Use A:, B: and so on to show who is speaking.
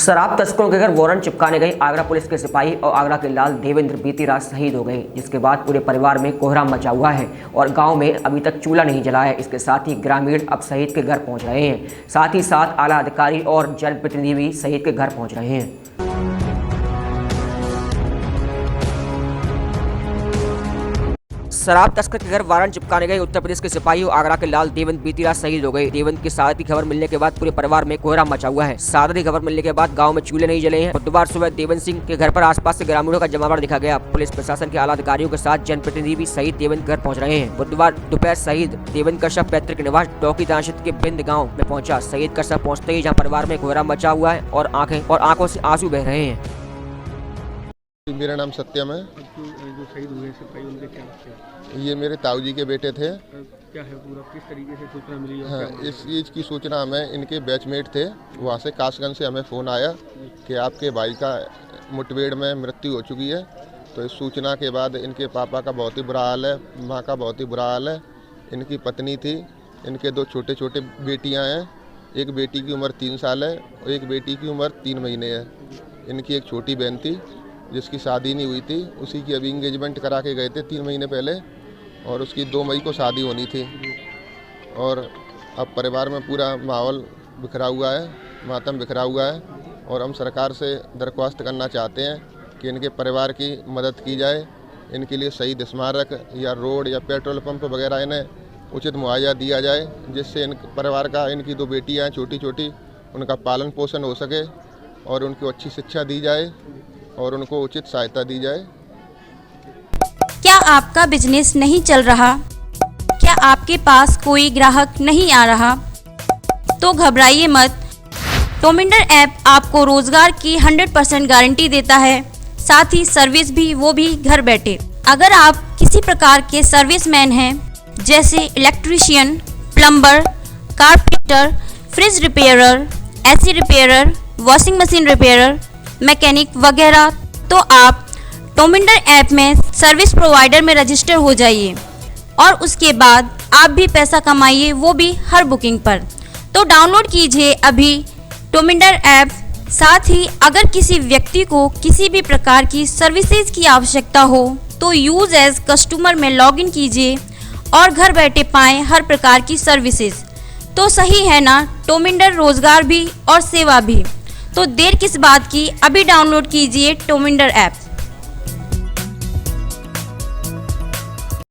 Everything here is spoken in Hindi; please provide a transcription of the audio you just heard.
A: शराब तस्करों के घर वारंट चिपकाने गई आगरा पुलिस के सिपाही और आगरा के लाल देवेंद्र बीती रात शहीद हो गए, जिसके बाद पूरे परिवार में कोहराम मचा हुआ है और गांव में अभी तक चूल्हा नहीं जला है। इसके साथ ही ग्रामीण अब शहीद के घर पहुंच रहे हैं, साथ ही साथ आला अधिकारी और जनप्रतिनिधि भी शहीद के घर पहुंच रहे हैं। शराब तस्कर के घर वारंट चिपकाने गए उत्तर प्रदेश के सिपाही और आगरा के लाल देवेंद्र बीती रात शहीद हो गए। देवेंद्र की शहादत की खबर मिलने के बाद पूरे परिवार में कोहराम मचा हुआ है। शहादत की खबर मिलने के बाद गांव में चूल्हे नहीं जले हैं। बुधवार सुबह देवेंद्र सिंह के घर पर आसपास से ग्रामीणों का जमावड़ा दिखा गया। पुलिस प्रशासन के आला अधिकारियों के साथ जनप्रतिनिधि भी शहीद देवेंद्र घर पहुँच रहे हैं। बुधवार दोपहर शहीद देवेंद्र का शव पैतृक निवास डौकी तहसील के बिंद गाँव में पहुँचा। शहीद का शव पहुँचते ही जहाँ परिवार में कोहराम मचा हुआ है और आंखों से आंसू बह रहे हैं।
B: मेरा नाम सत्यम है।
C: जो शहीद हुए सिपाही उनके क्या लगते?
B: ये मेरे ताऊजी के बेटे थे।
C: क्या है पूरा, किस तरीके से सूचना मिली?
B: हाँ, इस चीज़ की सूचना हमें इनके बैचमेट थे, वहाँ से कासगंज से हमें फ़ोन आया कि आपके भाई का मुठभेड़ में मृत्यु हो चुकी है। तो इस सूचना के बाद इनके पापा का बहुत ही बुरा हाल है, माँ का बहुत ही बुरा हाल है। इनकी पत्नी थी, इनके दो छोटे छोटे बेटियाँ हैं। एक बेटी की उम्र 3 साल है और एक बेटी की उम्र 3 महीने है। इनकी एक छोटी बहन थी जिसकी शादी नहीं हुई थी, उसी की अभी इंगेजमेंट करा के गए थे 3 महीने पहले, और उसकी 2 मई को शादी होनी थी। और अब परिवार में पूरा माहौल बिखरा हुआ है, मातम बिखरा हुआ है। और हम सरकार से दरख्वास्त करना चाहते हैं कि इनके परिवार की मदद की जाए, इनके लिए शहीद स्मारक या रोड या पेट्रोल पंप वगैरह इन्हें उचित मुआवजा दिया जाए, जिससे इन परिवार का, इनकी 2 बेटियाँ हैं छोटी छोटी, उनका पालन पोषण हो सके और उनको अच्छी शिक्षा दी जाए और उनको उचित सहायता दी जाए।
D: क्या आपका बिजनेस नहीं चल रहा? क्या आपके पास कोई ग्राहक नहीं आ रहा? तो घबराइए मत। टोमिंडर ऐप आपको रोजगार की 100% गारंटी देता है, साथ ही सर्विस भी, वो भी घर बैठे। अगर आप किसी प्रकार के सर्विसमैन हैं, जैसे electrician, plumber, carpenter, fridge repairer, AC repairer, washing machine repairer, mechanic वगैरह, तो आप टोमिंडर ऐप में सर्विस प्रोवाइडर में रजिस्टर हो जाइए और उसके बाद आप भी पैसा कमाइए, वो भी हर बुकिंग पर। तो डाउनलोड कीजिए अभी टोमिंडर ऐप। साथ ही अगर किसी व्यक्ति को किसी भी प्रकार की सर्विसेज की आवश्यकता हो तो यूज एज कस्टमर में लॉगिन कीजिए और घर बैठे पाएं हर प्रकार की सर्विसेज। तो सही है ना, टोमिंडर रोजगार भी और सेवा भी। तो देर किस बात की, अभी डाउनलोड कीजिए टोमिंडर ऐप।